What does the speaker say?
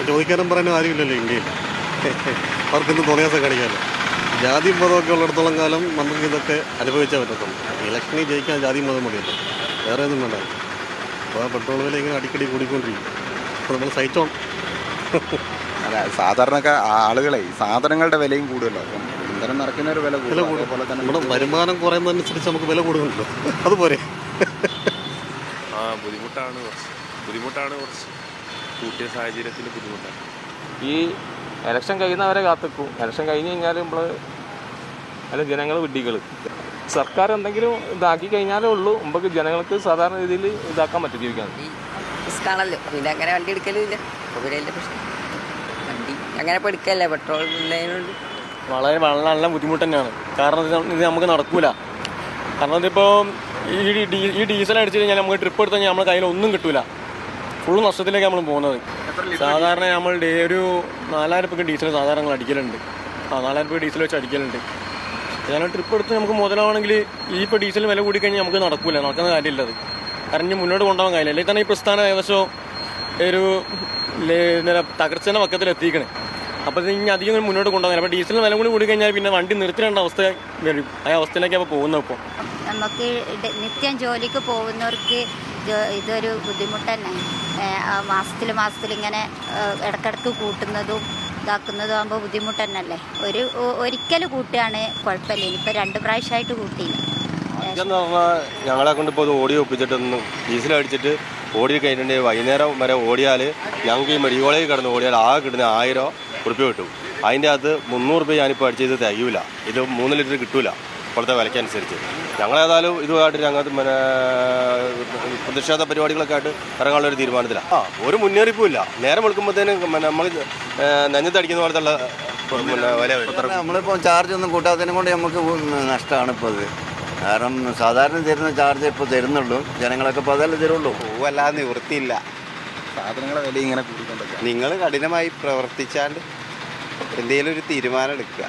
ചോദിക്കാനും പറയാനും ആരുമില്ലല്ലോ ഇന്ത്യയിൽ. അവർക്കൊന്നും തോന്നിയാസം കാണിക്കാമല്ലോ. ജാതിയും മതമൊക്കെ ഉള്ളിടത്തോളം കാലം നമുക്ക് ഇതൊക്കെ അനുഭവിച്ചാൽ പറ്റത്തുള്ളൂ. ഇലക്ഷനിൽ ജയിക്കാൻ ജാതിയും മതം മതിയല്ലോ, വേറെ ഒന്നും വേണ്ട. അപ്പോൾ പെട്രോൾ വില ഇങ്ങനെ അടിക്കടി കൂടിക്കൊണ്ടിരിക്കും. അപ്പോൾ നമ്മൾ സഹിച്ചോണം. അല്ല, സാധാരണക്കാർ ആളുകളെ സാധനങ്ങളുടെ വിലയും കൂടുതലോ, ഇന്ധനം നിറയ്ക്കുന്ന ഒരു വില വില കൂടും. നമ്മുടെ വരുമാനം കുറയുന്നതനുസരിച്ച് നമുക്ക് വില കൂടുന്നുണ്ടല്ലോ, അതുപോലെ. ബുദ്ധിമുട്ടാണ് കുറച്ച് കൂട്ടിയ സാഹചര്യത്തിൽ ബുദ്ധിമുട്ടാണ്. ഈ ഇലക്ഷൻ കഴിയുന്നവരെ കാത്തിക്കും. ഇലക്ഷൻ കഴിഞ്ഞ് കഴിഞ്ഞാൽ അല്ല ജനങ്ങൾ വിഡ്ഢികൾ. സർക്കാർ എന്തെങ്കിലും ഇതാക്കി കഴിഞ്ഞാലേ ഉള്ളൂ നമുക്ക് ജനങ്ങൾക്ക് സാധാരണ രീതിയിൽ ഇതാക്കാൻ പറ്റും, ജീവിക്കാൻ. റിസ്ക്കാണല്ലോ, പിന്നെ അങ്ങനെ വണ്ടി എടുക്കലില്ല. പിന്നെ പ്രശ്നം വണ്ടി അങ്ങനെ ഇപ്പോൾ എടുക്കല്ലേ, പെട്രോൾ ഇല്ലായതുകൊണ്ട് വളരെ നല്ല ബുദ്ധിമുട്ട് തന്നെയാണ്. കാരണം ഇത് നമുക്ക് നടക്കൂല. കാരണം ഇതിപ്പോൾ ഈ ഡീസൽ അടിച്ചു കഴിഞ്ഞാൽ നമുക്ക് ട്രിപ്പ് എടുത്തു കഴിഞ്ഞാൽ നമ്മുടെ കയ്യിൽ ഒന്നും കിട്ടൂല. ഫുള്ള് നഷ്ടത്തിലേക്ക് നമ്മൾ പോകുന്നത്. സാധാരണ നമ്മൾ ഒരു 4000 രൂപയ്ക്ക് ഡീസൽ സാധാരണ നമ്മൾ അടിക്കലുണ്ട്. 4000 രൂപ ഡീസൽ വെച്ച് അടിക്കലുണ്ട്. ഞാൻ ട്രിപ്പ് എടുത്ത് നമുക്ക് മുതലാവണമെങ്കിൽ ഈ ഇപ്പോൾ ഡീസൽ വില കൂടിക്കഴിഞ്ഞാൽ നമുക്ക് നടക്കൂല, നടക്കുന്ന കാര്യമില്ല അത്. കാരണം ഇനി മുന്നോട്ട് കൊണ്ടുപോകാൻ കഴിയില്ല. അല്ലെങ്കിൽ തന്നെ ഈ പ്രസ്ഥാനം ഏകദേശം ഒരു തകർച്ചേൻ്റെ പക്കത്തിൽ എത്തിക്കണേ. അപ്പോൾ ഇനി അധികം മുന്നോട്ട് കൊണ്ടുപോകാൻ. അപ്പോൾ ഡീസലിന് വില കൂടി കഴിഞ്ഞാൽ പിന്നെ വണ്ടി നിർത്തിടേണ്ട അവസ്ഥ വരും. ആ അവസ്ഥയിലേക്ക് അപ്പോൾ പോകുന്നത്. ഇപ്പോൾ നമുക്ക് നിത്യം ജോലിക്ക് പോകുന്നവർക്ക് ഇതൊരു ബുദ്ധിമുട്ട് തന്നെ. മാസത്തിൽ ഇങ്ങനെ ഇടയ്ക്കിടയ്ക്ക് കൂട്ടുന്നതും ഇതാക്കുന്നതും ആകുമ്പോൾ ബുദ്ധിമുട്ട് തന്നെയല്ലേ. ഒരിക്കൽ കൂട്ടുകയാണ് കുഴപ്പമില്ല. ഇനിയിപ്പോൾ 2 പ്രാവശ്യമായിട്ട് കൂട്ടിയില്ല. ഇതെന്ന് പറഞ്ഞാൽ ഞങ്ങളെ കൊണ്ട് ഇപ്പോൾ ഓടി ഒപ്പിച്ചിട്ടൊന്നും ഡീസൽ അടിച്ചിട്ട് ഓടി കഴിഞ്ഞിട്ടുണ്ടെങ്കിൽ വൈകുന്നേരം വരെ ഓടിയാൽ ഞങ്ങൾക്ക് ഈ മെഡിക്കൽ കോളേജിൽ കിടന്ന് ഓടിയാൽ ആകെ കിട്ടുന്ന 1000 ഉറുപ്പ്യ കിട്ടും. അതിൻ്റെ അകത്ത് 300 രൂപ ഞാനിപ്പോൾ അടിച്ചത് തികയില്ല. ഇത് 3 ലിറ്റർ കിട്ടൂല ഇപ്പോഴത്തെ വിലയ്ക്കനുസരിച്ച്. ഞങ്ങളേതായാലും ഇതുമായിട്ട് ഞങ്ങൾക്ക് പ്രതിഷേധ പരിപാടികളൊക്കെ ആയിട്ട് ഇറങ്ങാനുള്ളൊരു തീരുമാനത്തിലാണ്. ഒരു മുന്നറിയിപ്പും ഇല്ല. നേരം വെളുക്കുമ്പോഴത്തേനും നമ്മൾ നെഞ്ഞത്തടിക്കുന്ന പോലത്തുള്ള വില. നമ്മളിപ്പോൾ ചാർജ് ഒന്നും കൂട്ടാത്തതിനെ കൊണ്ട് നമുക്ക് നഷ്ടമാണ് ഇപ്പോൾ അത്. കാരണം സാധാരണ തരുന്ന ചാർജ് ഇപ്പോൾ തരുന്നുള്ളൂ. ജനങ്ങളൊക്കെ ഇപ്പോൾ അതല്ലേ തരുള്ളൂ. പോവല്ലാതെ നിവൃത്തിയില്ല. സാധനങ്ങളുടെ വില ഇങ്ങനെ കൂടിക്കൊണ്ടൊക്കെ. നിങ്ങൾ കഠിനമായി പ്രവർത്തിച്ചാൽ എന്തെങ്കിലും ഒരു തീരുമാനം എടുക്കുക.